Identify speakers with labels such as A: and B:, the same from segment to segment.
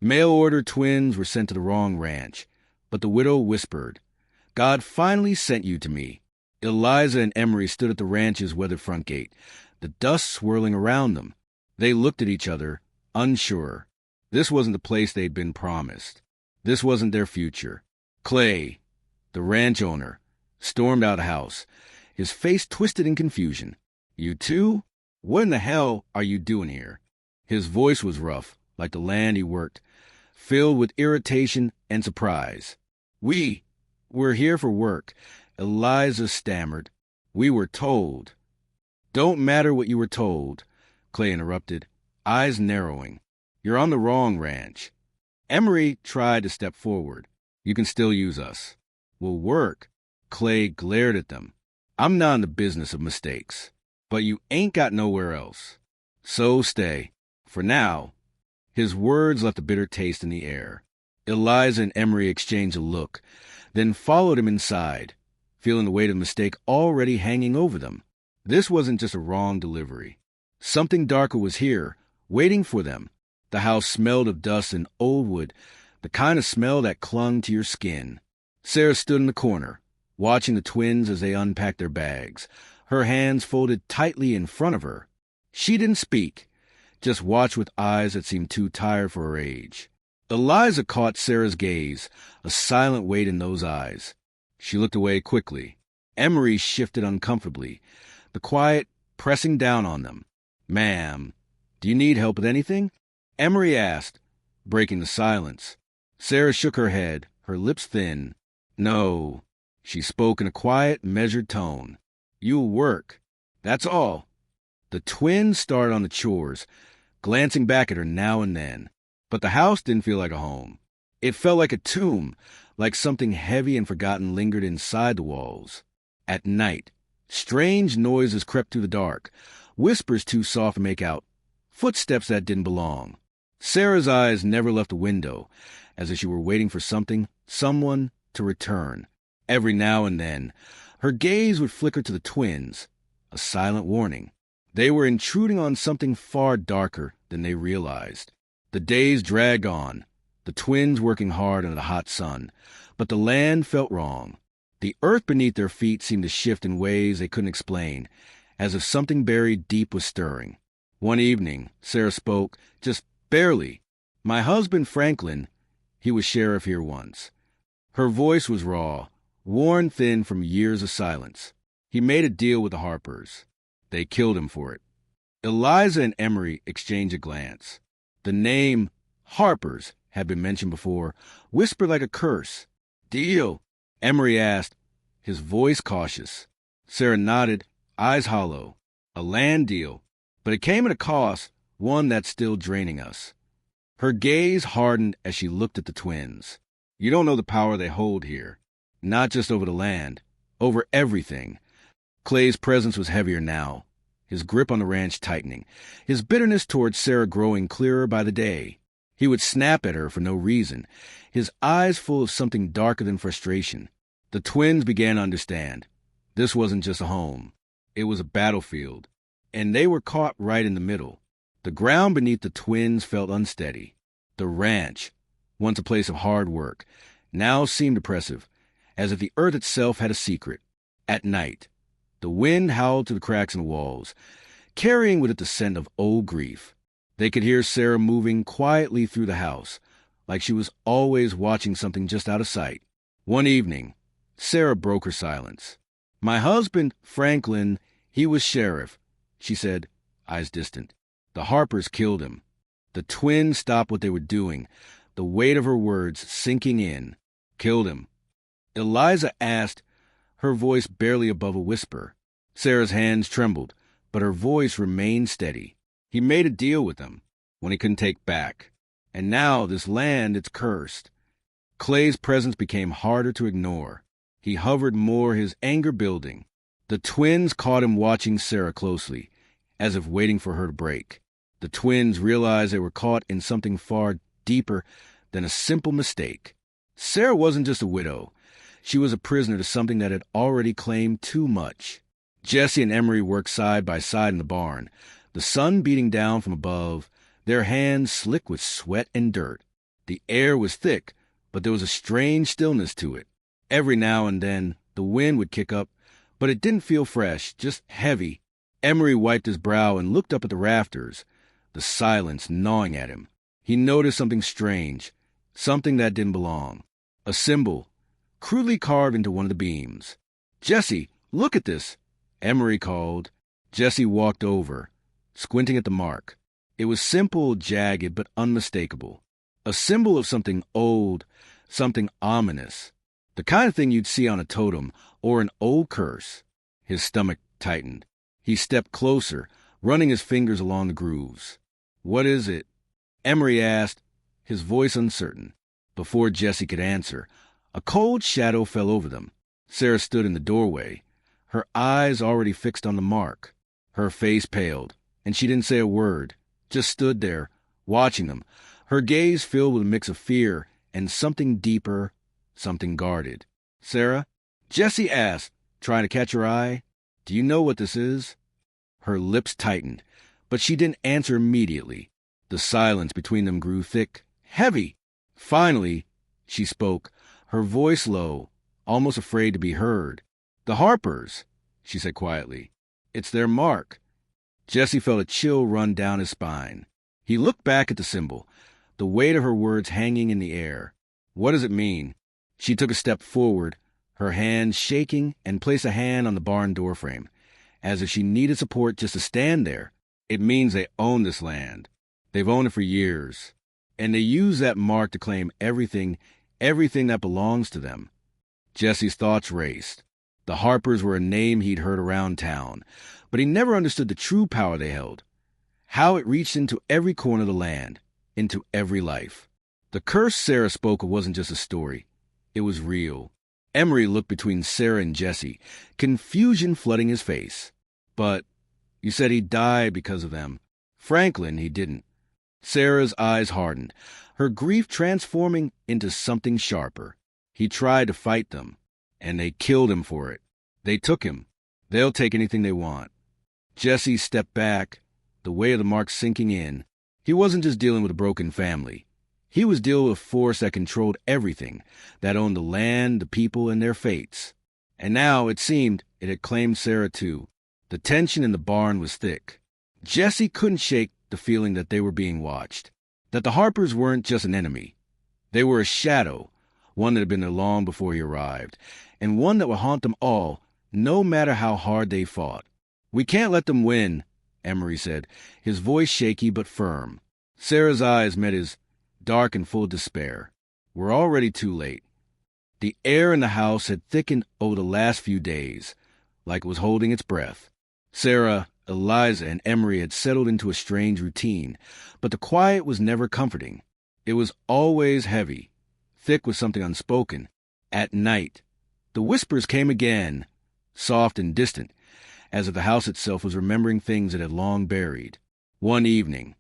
A: Mail-order twins were sent to the wrong ranch, but the widow whispered, "God finally sent you to me." Eliza and Emery stood at the ranch's weathered front gate, the dust swirling around them. They looked at each other, unsure. This wasn't the place they'd been promised. This wasn't their future. Clay, the ranch owner, stormed out of the house, his face twisted in confusion. "You too? What in the hell are you doing here?" His voice was rough, like the land he worked, filled with irritation and surprise. We're here for work," Eliza stammered. "We were told." "Don't matter what you were told," Clay interrupted, eyes narrowing. "You're on the wrong ranch." Emery tried to step forward. "You can still use us." "We'll work." Clay glared at them. "I'm not in the business of mistakes. But you ain't got nowhere else. So stay. For now." His words left a bitter taste in the air. Eliza and Emery exchanged a look, then followed him inside, feeling the weight of the mistake already hanging over them. This wasn't just a wrong delivery. Something darker was here, waiting for them. The house smelled of dust and old wood, the kind of smell that clung to your skin. Sarah stood in the corner, watching the twins as they unpacked their bags, her hands folded tightly in front of her. She didn't speak, just watched with eyes that seemed too tired for her age. Eliza caught Sarah's gaze, a silent weight in those eyes. She looked away quickly. Emery shifted uncomfortably, the quiet pressing down on them. "Ma'am, do you need help with anything?" Emery asked, breaking the silence. Sarah shook her head, her lips thin. "No," she spoke in a quiet, measured tone. "You'll work. That's all." The twins started on the chores, glancing back at her now and then. But the house didn't feel like a home. It felt like a tomb, like something heavy and forgotten lingered inside the walls. At night, strange noises crept through the dark, whispers too soft to make out, footsteps that didn't belong. Sarah's eyes never left the window, as if she were waiting for someone to return. Every now and then, her gaze would flicker to the twins, a silent warning. They were intruding on something far darker than they realized. The days dragged on, the twins working hard under the hot sun, but the land felt wrong. The earth beneath their feet seemed to shift in ways they couldn't explain, as if something buried deep was stirring. One evening, Sarah spoke, just barely. "My husband, Franklin, he was sheriff here once." Her voice was raw, worn thin from years of silence. "He made a deal with the Harpers. They killed him for it." Eliza and Emery exchanged a glance. The name Harpers had been mentioned before, whispered like a curse. "Deal?" Emery asked, his voice cautious. Sarah nodded, eyes hollow. "A land deal. But it came at a cost, one that's still draining us." Her gaze hardened as she looked at the twins. "You don't know the power they hold here. Not just over the land, over everything." Clay's presence was heavier now, his grip on the ranch tightening, his bitterness towards Sarah growing clearer by the day. He would snap at her for no reason, his eyes full of something darker than frustration. The twins began to understand. This wasn't just a home. It was a battlefield, and they were caught right in the middle. The ground beneath the twins felt unsteady. The ranch, once a place of hard work, now seemed oppressive, as if the earth itself had a secret. At night, the wind howled through the cracks in the walls, carrying with it the scent of old grief. They could hear Sarah moving quietly through the house, like she was always watching something just out of sight. One evening, Sarah broke her silence. "My husband, Franklin, he was sheriff," she said, eyes distant. "The Harpers killed him." The twins stopped what they were doing, the weight of her words sinking in. "Killed him?" Eliza asked, her voice barely above a whisper. Sarah's hands trembled, but her voice remained steady. "He made a deal with them, when he couldn't take back. And now this land, it's cursed." Clay's presence became harder to ignore. He hovered more, his anger building. The twins caught him watching Sarah closely, as if waiting for her to break. The twins realized they were caught in something far deeper than a simple mistake. Sarah wasn't just a widow. She was a prisoner to something that had already claimed too much. Jesse and Emery worked side by side in the barn, the sun beating down from above, their hands slick with sweat and dirt. The air was thick, but there was a strange stillness to it. Every now and then, the wind would kick up, but it didn't feel fresh, just heavy. Emery wiped his brow and looked up at the rafters, the silence gnawing at him. He noticed something strange, something that didn't belong. A symbol, crudely carved into one of the beams. "Jesse, look at this," Emery called. Jesse walked over, squinting at the mark. It was simple, jagged, but unmistakable. A symbol of something old, something ominous. The kind of thing you'd see on a totem or an old curse. His stomach tightened. He stepped closer, running his fingers along the grooves. "What is it?" Emery asked, his voice uncertain. Before Jesse could answer, a cold shadow fell over them. Sarah stood in the doorway, her eyes already fixed on the mark. Her face paled, and she didn't say a word, just stood there, watching them, her gaze filled with a mix of fear and something deeper, something guarded. "Sarah?" Jesse asked, trying to catch her eye. "Do you know what this is?" Her lips tightened, but she didn't answer immediately. The silence between them grew thick, heavy. Finally, she spoke, her voice low, almost afraid to be heard. "The Harpers," she said quietly. "It's their mark." Jesse felt a chill run down his spine. He looked back at the symbol, the weight of her words hanging in the air. "What does it mean?" She took a step forward, her hands shaking, and placed a hand on the barn doorframe, as if she needed support just to stand there. "It means they own this land. They've owned it for years. And they use that mark to claim everything that belongs to them." Jesse's thoughts raced. The Harpers were a name he'd heard around town, but he never understood the true power they held. How it reached into every corner of the land, into every life. The curse Sarah spoke of wasn't just a story. It was real. Emery looked between Sarah and Jesse, confusion flooding his face. "But you said he died because of them. Franklin, he didn't." Sarah's eyes hardened, her grief transforming into something sharper. "He tried to fight them, and they killed him for it. They took him. They'll take anything they want." Jesse stepped back, the weight of the mark sinking in. He wasn't just dealing with a broken family. He was dealing with a force that controlled everything, that owned the land, the people, and their fates. And now, it seemed, it had claimed Sarah too. The tension in the barn was thick. Jesse couldn't shake the feeling that they were being watched, that the Harpers weren't just an enemy. They were a shadow, one that had been there long before he arrived, and one that would haunt them all, no matter how hard they fought. "We can't let them win," Emery said, his voice shaky but firm. Sarah's eyes met his, dark and full of despair. "We're already too late." The air in the house had thickened over the last few days, like it was holding its breath. Sarah, Eliza, and Emery had settled into a strange routine, but the quiet was never comforting. It was always heavy, thick with something unspoken. At night, the whispers came again, soft and distant, as if the house itself was remembering things it had long buried. One evening,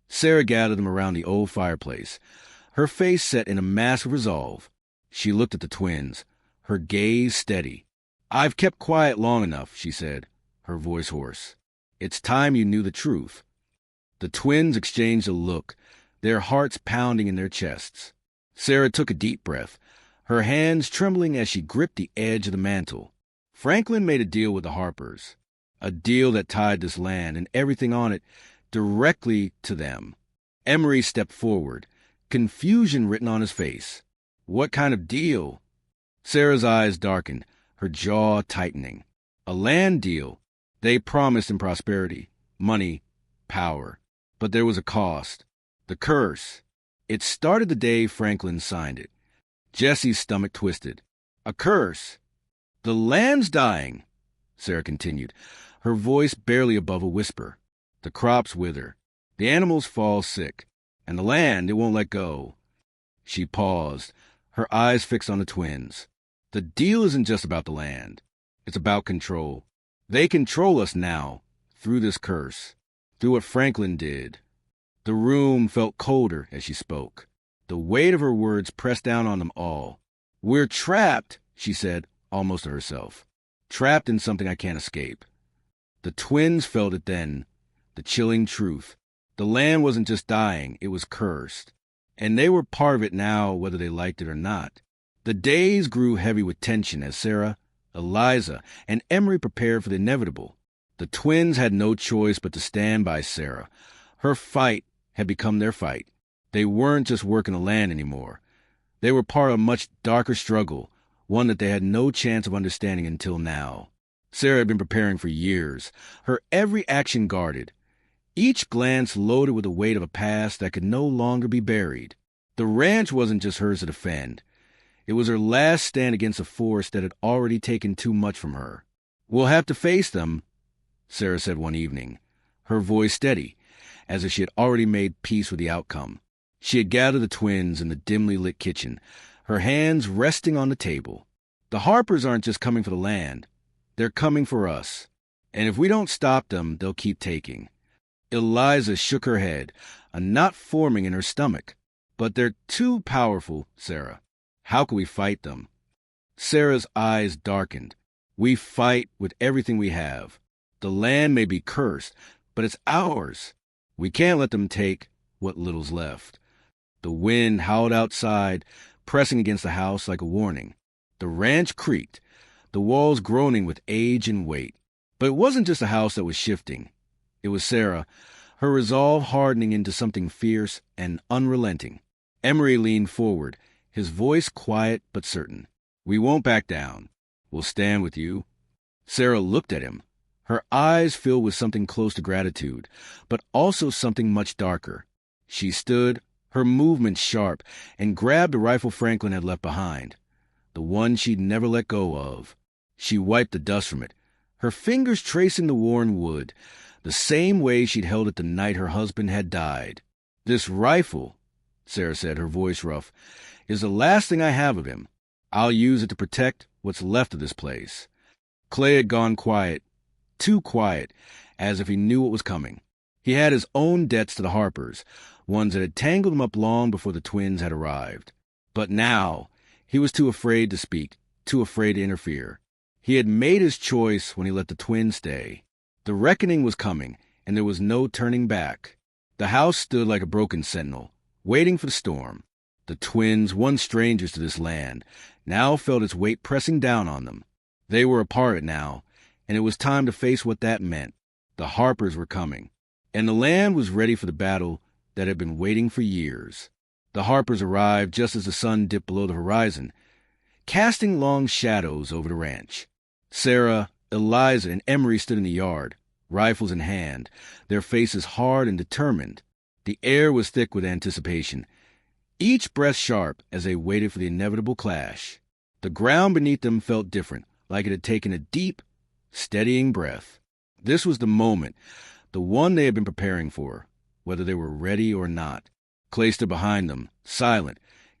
A: Sarah gathered them around the old fireplace, her face set in a mask of resolve. She looked at the twins, her gaze steady. "I've kept quiet long enough," she said, her voice hoarse. "It's time you knew the truth." The twins exchanged a look, their hearts pounding in their chests. Sarah took a deep breath, her hands trembling as she gripped the edge of the mantel. Franklin made a deal with the Harpers, a deal that tied this land and everything on it directly to them. Emery stepped forward, confusion written on his face. "What kind of deal?" Sarah's eyes darkened, her jaw tightening. "A land deal. They promised him prosperity, money, power. But there was a cost. The curse. It started the day Franklin signed it." Jesse's stomach twisted. "A curse? The land's dying," Sarah continued, her voice barely above a whisper. "The crops wither, the animals fall sick, and the land, it won't let go." She paused, her eyes fixed on the twins. "The deal isn't just about the land. It's about control. They control us now, through this curse, through what Franklin did." The room felt colder as she spoke. The weight of her words pressed down on them all. "We're trapped," she said, almost to herself. "Trapped in something I can't escape." The twins felt it then, the chilling truth. The land wasn't just dying, it was cursed. and they were part of it now, whether they liked it or not. The days grew heavy with tension as Sarah, Eliza, and Emery prepared for the inevitable. The twins had no choice but to stand by Sarah. Her fight had become their fight. They weren't just working the land anymore. They were part of a much darker struggle, one that they had no chance of understanding until now. Sarah had been preparing for years, her every action guarded, each glance loaded with the weight of a past that could no longer be buried. The ranch wasn't just hers to defend. It was her last stand against a force that had already taken too much from her. "We'll have to face them," Sarah said one evening, her voice steady, as if she had already made peace with the outcome. She had gathered the twins in the dimly lit kitchen, her hands resting on the table. "The Harpers aren't just coming for the land. They're coming for us. And if we don't stop them, they'll keep taking." Eliza shook her head, a knot forming in her stomach. "But they're too powerful, Sarah. How can we fight them?" Sarah's eyes darkened. "We fight with everything we have. The land may be cursed, but it's ours. We can't let them take what little's left." The wind howled outside, pressing against the house like a warning. The ranch creaked, the walls groaning with age and weight. But it wasn't just the house that was shifting. It was Sarah, her resolve hardening into something fierce and unrelenting. Emery leaned forward, his voice quiet but certain. "We won't back down. We'll stand with you." Sarah looked at him, her eyes filled with something close to gratitude, but also something much darker. She stood, her movements sharp, and grabbed the rifle Franklin had left behind, the one she'd never let go of. She wiped the dust from it, her fingers tracing the worn wood, the same way she'd held it the night her husband had died. "This rifle," Sarah said, her voice rough, "is the last thing I have of him. I'll use it to protect what's left of this place." Clay had gone quiet, too quiet, as if he knew what was coming. He had his own debts to the Harpers, ones that had tangled him up long before the twins had arrived. But now, he was too afraid to speak, too afraid to interfere. He had made his choice when he let the twins stay. The reckoning was coming, and there was no turning back. The house stood like a broken sentinel, waiting for the storm. The twins, once strangers to this land, now felt its weight pressing down on them. They were a part of it now, and it was time to face what that meant. The Harpers were coming, and the land was ready for the battle that had been waiting for years. The Harpers arrived just as the sun dipped below the horizon, casting long shadows over the ranch. Sarah, Eliza, and Emery stood in the yard, rifles in hand, their faces hard and determined. The air was thick with anticipation, each breath sharp as they waited for the inevitable clash. The ground beneath them felt different, like it had taken a deep, steadying breath. This was the moment, the one they had been preparing for, whether they were ready or not. Clay stood behind them, silent,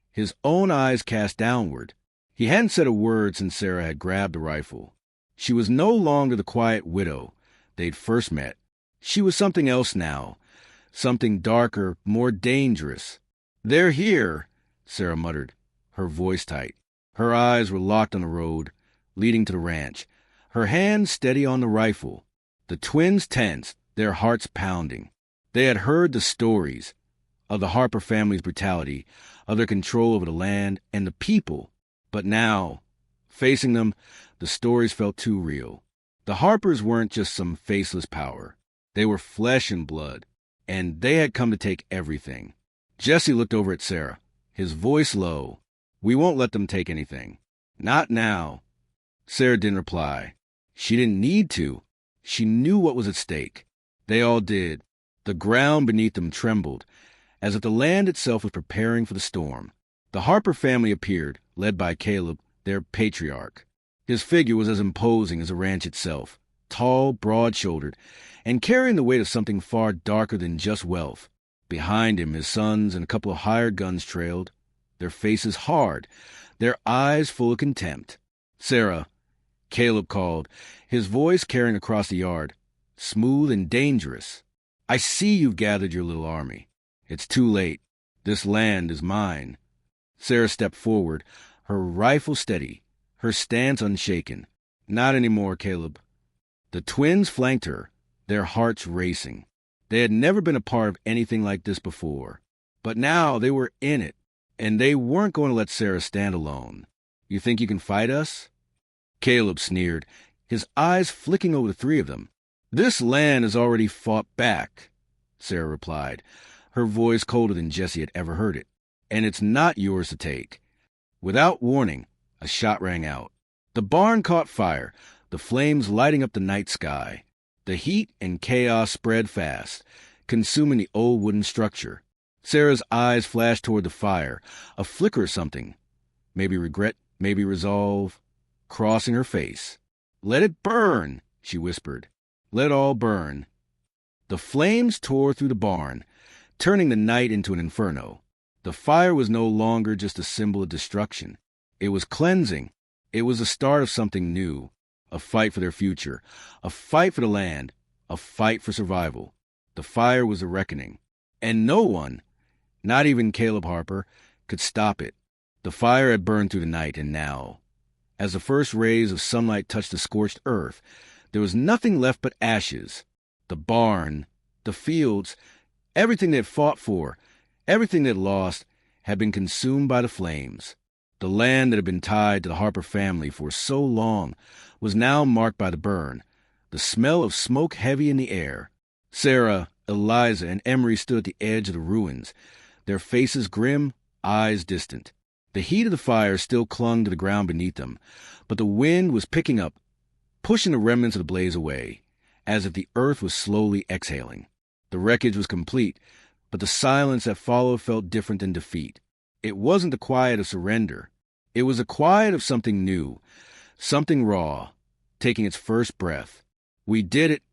A: his own eyes cast downward. He hadn't said a word since Sarah had grabbed the rifle. She was no longer the quiet widow they'd first met. She was something else now, something darker, more dangerous. "They're here," Sarah muttered, her voice tight. Her eyes were locked on the road, leading to the ranch, her hands steady on the rifle. The twins tensed, their hearts pounding. They had heard the stories of the Harper family's brutality, of their control over the land and the people. But now, facing them, the stories felt too real. The Harpers weren't just some faceless power. They were flesh and blood, and they had come to take everything. Jesse looked over at Sarah, his voice low. "We won't let them take anything. Not now." Sarah didn't reply. She didn't need to. She knew what was at stake. They all did. The ground beneath them trembled, as if the land itself was preparing for the storm. The Harper family appeared, led by Caleb, their patriarch. His figure was as imposing as the ranch itself, tall, broad-shouldered, and carrying the weight of something far darker than just wealth. Behind him, his sons and a couple of hired guns trailed, their faces hard, their eyes full of contempt. "Sarah," Caleb called, his voice carrying across the yard, smooth and dangerous. "I see you've gathered your little army. It's too late. This land is mine." Sarah stepped forward, her rifle steady, her stance unshaken. "Not anymore, Caleb." The twins flanked her, their hearts racing. They had never been a part of anything like this before. But now they were in it, and they weren't going to let Sarah stand alone. You think you can fight us? Caleb sneered, his eyes flicking over the three of them. This land has already fought back, Sarah replied, her voice colder than Jesse had ever heard it. And it's not yours to take. Without warning, a shot rang out. The barn caught fire, the flames lighting up the night sky. The heat and chaos spread fast, consuming the old wooden structure. Sarah's eyes flashed toward the fire, a flicker of something. Maybe regret, maybe resolve, crossing her face. "Let it burn," she whispered. "Let all burn." The flames tore through the barn, turning the night into an inferno. The fire was no longer just a symbol of destruction. It was cleansing. It was the start of something new, a fight for their future, a fight for the land, a fight for survival. The fire was a reckoning, and no one, not even Caleb Harper, could stop it. The fire had burned through the night, and now, as the first rays of sunlight touched the scorched earth, there was nothing left but ashes. The barn, the fields, everything they'd fought for, everything they'd lost, had been consumed by the flames. The land that had been tied to the Harper family for so long was now marked by the burn, the smell of smoke heavy in the air. Sarah, Eliza, and Emery stood at the edge of the ruins, their faces grim, eyes distant. The heat of the fire still clung to the ground beneath them, but the wind was picking up, pushing the remnants of the blaze away, as if the earth was slowly exhaling. The wreckage was complete, but the silence that followed felt different than defeat. It wasn't the quiet of surrender. It was the quiet of something new, something raw, taking its first breath. "We did it,"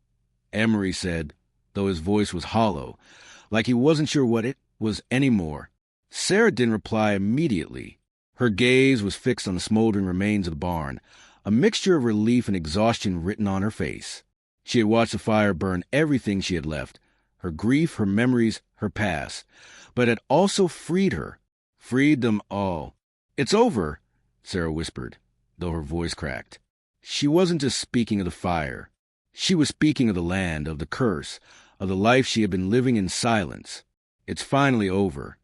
A: Emery said, though his voice was hollow, like he wasn't sure what it was anymore. Sarah didn't reply immediately. Her gaze was fixed on the smoldering remains of the barn, a mixture of relief and exhaustion written on her face. She had watched the fire burn everything she had left, her grief, her memories, her past, but it had also freed her, freed them all. "It's over," Sarah whispered, though her voice cracked. She wasn't just speaking of the fire. She was speaking of the land, of the curse, of the life she had been living in silence. "It's finally over."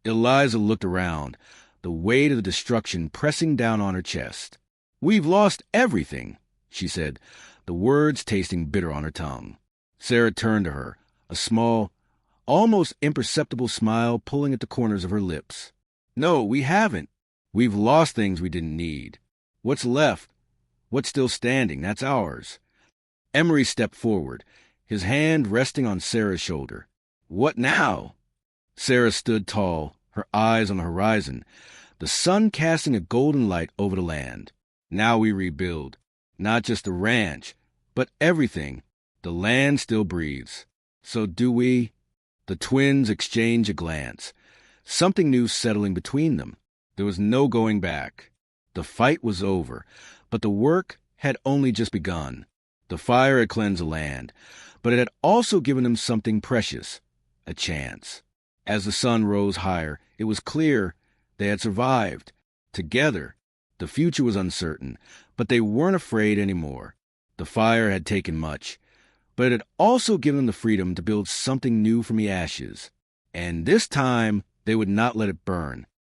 A: Eliza looked around, the weight of the destruction pressing down on her chest. "We've lost everything," she said, the words tasting bitter on her tongue. Sarah turned to her, a small, almost imperceptible smile pulling at the corners of her lips. "No, we haven't. We've lost things we didn't need. What's left? What's still standing? That's ours." Emery stepped forward, his hand resting on Sarah's shoulder. "What now?" Sarah stood tall, her eyes on the horizon, the sun casting a golden light over the land. "Now we rebuild. Not just the ranch, but everything. The land still breathes. So do we." The twins exchanged a glance, something new settling between them. There was no going back. The fight was over, but the work had only just begun. The fire had cleansed the land, but it had also given them something precious, a chance. As the sun rose higher, it was clear they had survived. Together, the future was uncertain, but they weren't afraid anymore. The fire had taken much, but it had also given them the freedom to build something new from the ashes. And this time, they would not let it burn.